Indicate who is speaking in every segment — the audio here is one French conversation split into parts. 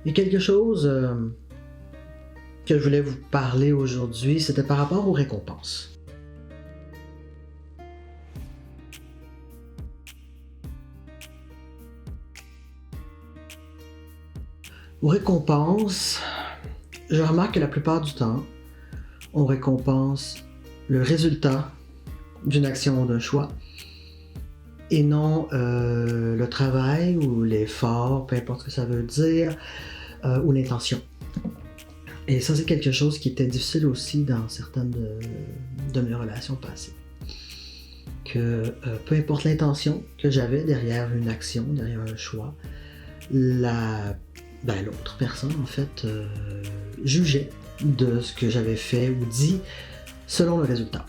Speaker 1: Il y a quelque chose que je voulais vous parler aujourd'hui, c'était par rapport aux récompenses. Aux récompenses, je remarque que la plupart du temps, on récompense le résultat d'une action ou d'un choix et non le travail ou l'effort, peu importe ce que ça veut dire, ou l'intention. Et ça, c'est quelque chose qui était difficile aussi dans certaines de mes relations passées. Que peu importe l'intention que j'avais derrière une action, derrière un choix, l'autre personne, en fait, jugeait de ce que j'avais fait ou dit selon le résultat.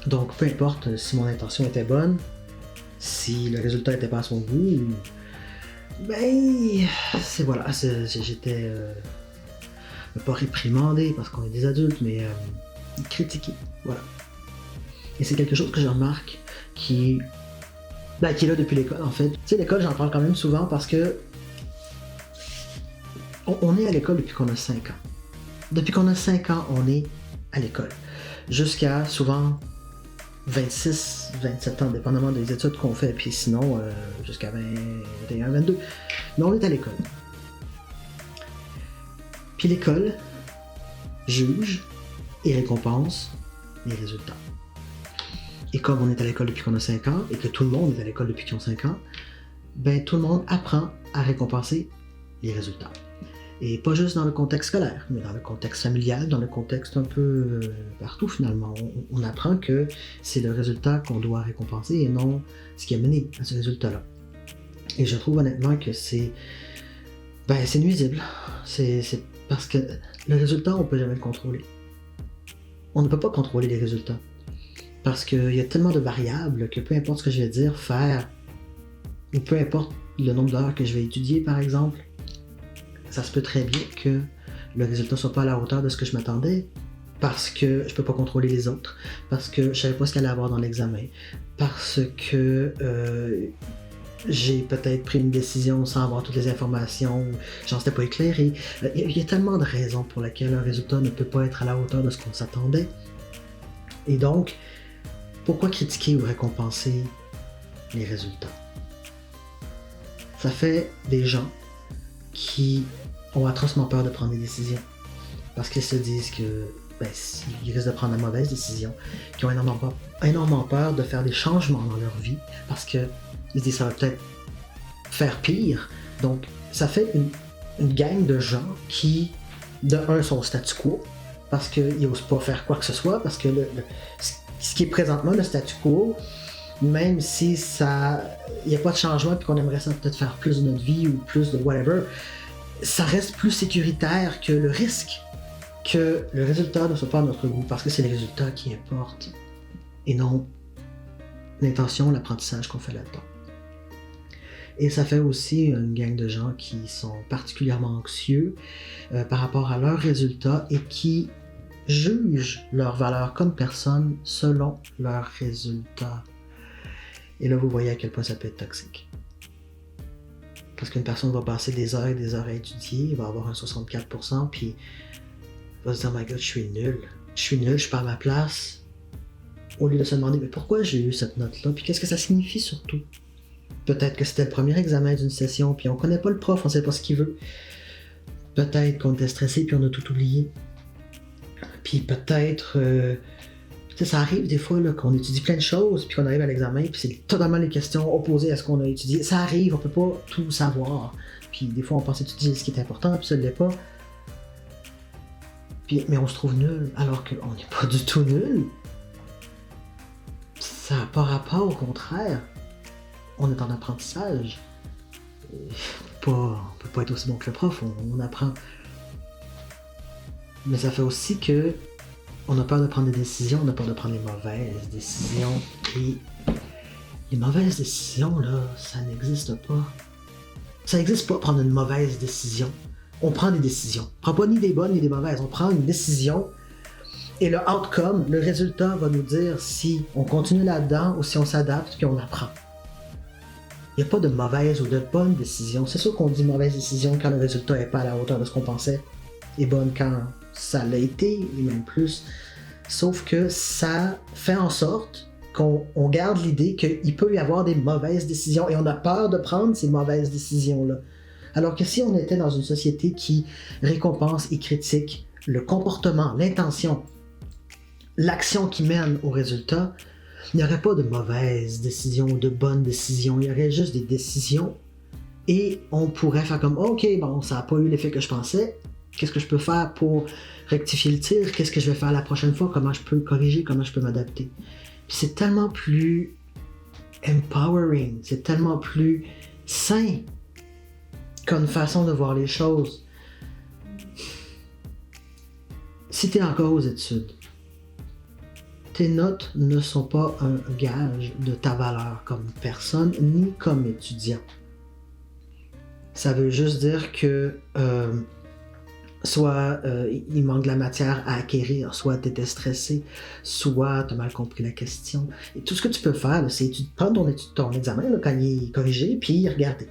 Speaker 1: Donc, peu importe si mon intention était bonne, si le résultat n'était pas à son goût, j'étais pas réprimandé parce qu'on est des adultes, mais critiqué, voilà. Et c'est quelque chose que je remarque qui est là depuis l'école, en fait. Tu sais, l'école, j'en parle quand même souvent parce que on est à l'école depuis qu'on a 5 ans. Depuis qu'on a 5 ans, on est à l'école. Jusqu'à souvent 26, 27 ans, dépendamment des études qu'on fait, puis sinon jusqu'à 21, 22. Mais on est à l'école. Puis l'école juge et récompense les résultats. Et comme on est à l'école depuis qu'on a 5 ans, et que tout le monde est à l'école depuis qu'ils ont 5 ans, ben tout le monde apprend à récompenser les résultats. Et pas juste dans le contexte scolaire, mais dans le contexte familial, dans le contexte un peu partout finalement. On apprend que c'est le résultat qu'on doit récompenser et non ce qui a mené à ce résultat-là. Et je trouve honnêtement que c'est nuisible. C'est parce que le résultat, on ne peut jamais le contrôler. On ne peut pas contrôler les résultats. Parce qu'il y a tellement de variables que peu importe ce que je vais dire, faire, ou peu importe le nombre d'heures que je vais étudier par exemple, ça se peut très bien que le résultat ne soit pas à la hauteur de ce que je m'attendais, parce que je ne peux pas contrôler les autres, parce que je ne savais pas ce qu'il allait avoir dans l'examen, parce que j'ai peut-être pris une décision sans avoir toutes les informations, j'en étais pas éclairé. Il y a tellement de raisons pour lesquelles un résultat ne peut pas être à la hauteur de ce qu'on s'attendait. Et donc, pourquoi critiquer ou récompenser les résultats? Ça fait des gens qui ont atrocement peur de prendre des décisions. Parce qu'ils se disent que ils risquent de prendre la mauvaise décision, qui ont énormément peur de faire des changements dans leur vie, parce qu'ils se disent que ça va peut-être faire pire. Donc, ça fait une gang de gens qui, de un, sont au statu quo, parce qu'ils n'osent pas faire quoi que ce soit, parce que ce qui est présentement le statu quo, même si il n'y a pas de changement et qu'on aimerait ça peut-être faire plus de notre vie ou plus de whatever, ça reste plus sécuritaire que le risque que le résultat ne soit pas à notre goût, parce que c'est les résultats qui importent et non l'intention, l'apprentissage qu'on fait là-dedans. Et ça fait aussi une gang de gens qui sont particulièrement anxieux par rapport à leurs résultats et qui jugent leur valeur comme personne selon leurs résultats. Et là, vous voyez à quel point ça peut être toxique. Parce qu'une personne va passer des heures et des heures à étudier, il va avoir un 64%, puis il va se dire « My God, je suis nul, je suis pas à ma place ». Au lieu de se demander « Mais pourquoi j'ai eu cette note-là? Puis qu'est-ce que ça signifie surtout? » Peut-être que c'était le premier examen d'une session, puis on connaît pas le prof, on sait pas ce qu'il veut. Peut-être qu'on était stressé, puis on a tout oublié. Puis peut-être... ça arrive des fois là, qu'on étudie plein de choses, puis qu'on arrive à l'examen, puis c'est totalement les questions opposées à ce qu'on a étudié. Ça arrive, on peut pas tout savoir. Puis des fois, on pense étudier ce qui est important, puis ça ne l'est pas. Mais on se trouve nul, alors qu'on n'est pas du tout nul. Ça n'a pas rapport, au contraire. On est en apprentissage. On peut pas être aussi bon que le prof, on apprend. Mais ça fait aussi que on a peur de prendre des décisions, on a peur de prendre les mauvaises décisions. Et les mauvaises décisions, là, ça n'existe pas. Ça n'existe pas, prendre une mauvaise décision. On prend des décisions. On prend pas ni des bonnes ni des mauvaises. On prend une décision et le outcome, le résultat va nous dire si on continue là-dedans ou si on s'adapte puis on apprend. Il n'y a pas de mauvaise ou de bonne décision. C'est sûr qu'on dit mauvaise décision quand le résultat n'est pas à la hauteur de ce qu'on pensait, et bonne quand ça l'a été, et même plus. Sauf que ça fait en sorte qu'on garde l'idée qu'il peut y avoir des mauvaises décisions, et on a peur de prendre ces mauvaises décisions-là. Alors que si on était dans une société qui récompense et critique le comportement, l'intention, l'action qui mène au résultat, il n'y aurait pas de mauvaises décisions ou de bonnes décisions, il y aurait juste des décisions et on pourrait faire comme ok, bon, ça n'a pas eu l'effet que je pensais, qu'est-ce que je peux faire pour rectifier le tir, qu'est-ce que je vais faire la prochaine fois, comment je peux corriger, comment je peux m'adapter. Puis c'est tellement plus empowering, c'est tellement plus sain comme façon de voir les choses. Si tu es encore aux études, tes notes ne sont pas un gage de ta valeur comme personne ni comme étudiant. Ça veut juste dire que soit il manque de la matière à acquérir, soit tu étais stressé, soit tu as mal compris la question. Et tout ce que tu peux faire, là, c'est prendre ton examen là, quand il est corrigé, puis regarder.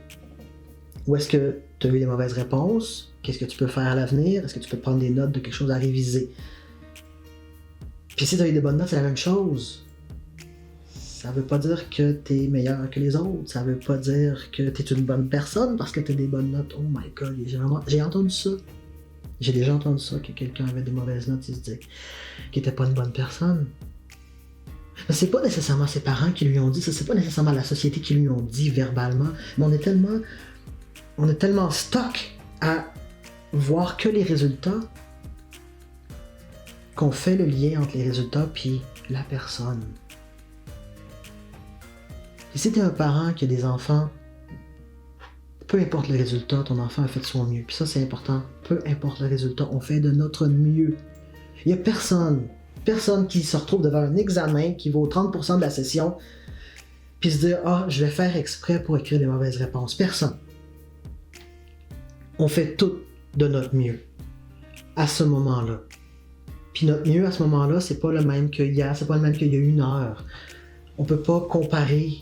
Speaker 1: Où est-ce que tu as eu des mauvaises réponses? Qu'est-ce que tu peux faire à l'avenir? Est-ce que tu peux prendre des notes de quelque chose à réviser? Puis si tu as eu des bonnes notes, c'est la même chose. Ça veut pas dire que tu es meilleur que les autres. Ça veut pas dire que tu es une bonne personne parce que tu as des bonnes notes. Oh my god, j'ai entendu ça. J'ai déjà entendu ça, que quelqu'un avait des mauvaises notes, il se disait qu'il était pas une bonne personne. Mais c'est pas nécessairement ses parents qui lui ont dit ça, c'est pas nécessairement la société qui lui ont dit verbalement, mais on est tellement stock à voir que les résultats qu'on fait le lien entre les résultats puis la personne. Et si t'es un parent qui a des enfants, peu importe le résultat, ton enfant a fait de son mieux. Puis ça, c'est important. Peu importe le résultat, on fait de notre mieux. Il n'y a personne qui se retrouve devant un examen qui vaut 30% de la session, puis se dire « Ah, je vais faire exprès pour écrire des mauvaises réponses. » Personne. On fait tout de notre mieux à ce moment-là. Puis notre mieux à ce moment-là, c'est pas le même que hier, c'est pas le même qu'il y a 1 heure. On peut pas comparer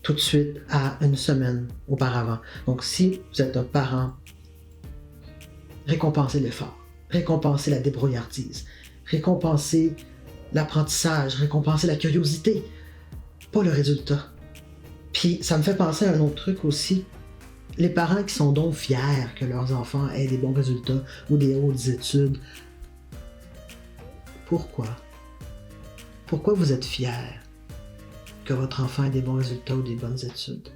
Speaker 1: tout de suite à une semaine auparavant. Donc si vous êtes un parent, récompensez l'effort, récompensez la débrouillardise, récompensez l'apprentissage, récompensez la curiosité, pas le résultat. Puis ça me fait penser à un autre truc aussi. Les parents qui sont donc fiers que leurs enfants aient des bons résultats ou des hautes études, pourquoi? Pourquoi vous êtes fiers que votre enfant ait des bons résultats ou des bonnes études?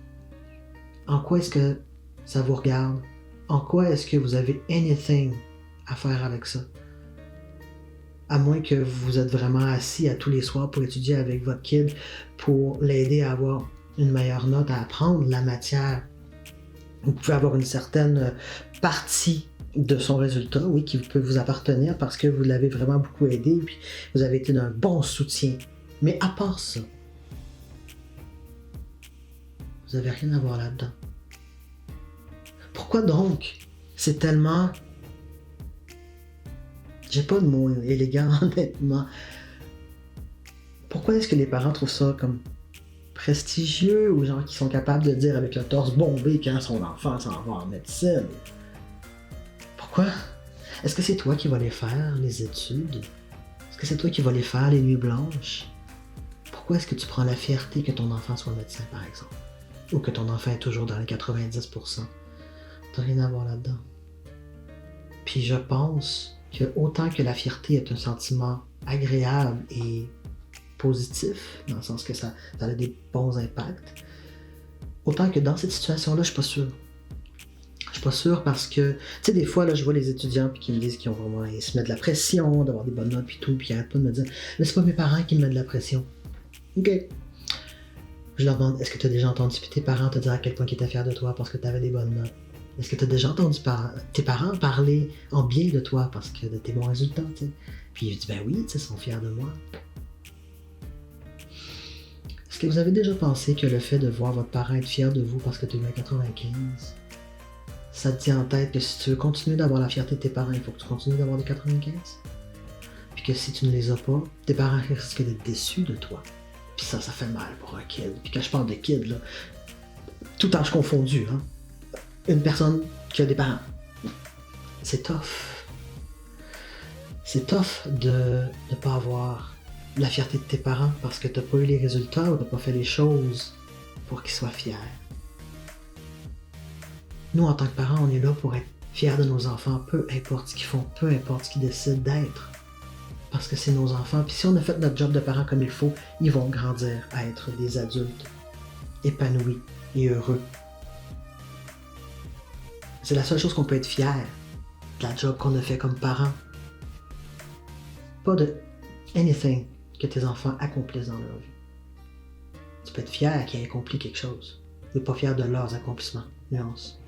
Speaker 1: En quoi est-ce que ça vous regarde? En quoi est-ce que vous avez anything à faire avec ça? À moins que vous êtes vraiment assis à tous les soirs pour étudier avec votre kid, pour l'aider à avoir une meilleure note, à apprendre la matière. Vous pouvez avoir une certaine partie de son résultat, oui, qui peut vous appartenir parce que vous l'avez vraiment beaucoup aidé et puis vous avez été d'un bon soutien. Mais à part ça, vous n'avez rien à voir là-dedans. Pourquoi donc c'est tellement... J'ai pas de mots élégants, honnêtement. Pourquoi est-ce que les parents trouvent ça comme prestigieux ou gens qui sont capables de dire avec le torse bombé quand son enfant s'en va en médecine? Pourquoi? Est-ce que c'est toi qui vas les faire, les études? Est-ce que c'est toi qui vas les faire, les nuits blanches? Pourquoi est-ce que tu prends la fierté que ton enfant soit médecin, par exemple? Ou que ton enfant est toujours dans les 90%? T'as rien à voir là-dedans. Puis je pense que autant que la fierté est un sentiment agréable et positif, dans le sens que ça a des bons impacts, autant que dans cette situation-là, je suis pas sûr. Je suis pas sûr parce que, tu sais, des fois, là, je vois les étudiants puis qui me disent qu'ils ont vraiment, ils se mettent de la pression, d'avoir des bonnes notes puis tout, puis ils arrêtent pas de me dire « Mais c'est pas mes parents qui me mettent de la pression. » Ok. Je leur demande « Est-ce que tu as déjà entendu tes parents te dire à quel point ils étaient fiers de toi parce que tu avais des bonnes notes? Est-ce que tu as déjà entendu tes parents parler en bien de toi parce que de tes bons résultats, tu sais? » Puis je dis « Ben oui, tu sais, ils sont fiers de moi. » Est-ce que vous avez déjà pensé que le fait de voir votre parent être fier de vous parce que tu as eu un 95, ça te dit en tête que si tu veux continuer d'avoir la fierté de tes parents, il faut que tu continues d'avoir des 95? Puis que si tu ne les as pas, tes parents risquent d'être déçus de toi. Puis ça fait mal pour un kid. Puis quand je parle de kid, là, tout âge confondu, hein. Une personne qui a des parents. C'est tough. C'est tough de ne pas avoir la fierté de tes parents parce que tu n'as pas eu les résultats ou tu n'as pas fait les choses pour qu'ils soient fiers. Nous, en tant que parents, on est là pour être fiers de nos enfants, peu importe ce qu'ils font, peu importe ce qu'ils décident d'être. Parce que c'est nos enfants. Puis si on a fait notre job de parents comme il faut, ils vont grandir à être des adultes épanouis et heureux. C'est la seule chose qu'on peut être fier de la job qu'on a fait comme parents. Pas de anything que tes enfants accomplissent dans leur vie. Tu peux être fier qu'ils aient accompli quelque chose, mais pas fier de leurs accomplissements. Nuance.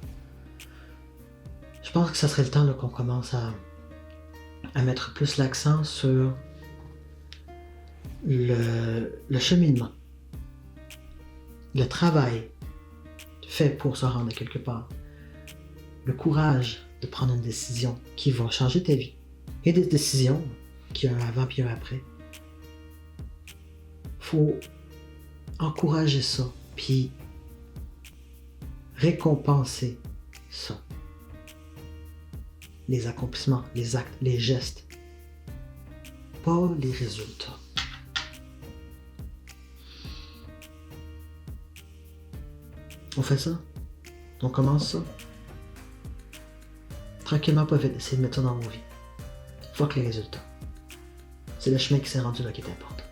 Speaker 1: Je pense que ça serait le temps là, qu'on commence à mettre plus l'accent sur le cheminement, le travail fait pour se rendre à quelque part, le courage de prendre une décision qui va changer ta vie. Il y a des décisions qui ont un avant puis un après. Faut encourager ça, puis récompenser ça. Les accomplissements, les actes, les gestes. Pas les résultats. On fait ça. On commence ça. Tranquillement, pas vite, essayer de mettre ça dans vos vies. Fuck les résultats. C'est le chemin qui s'est rendu là qui est important.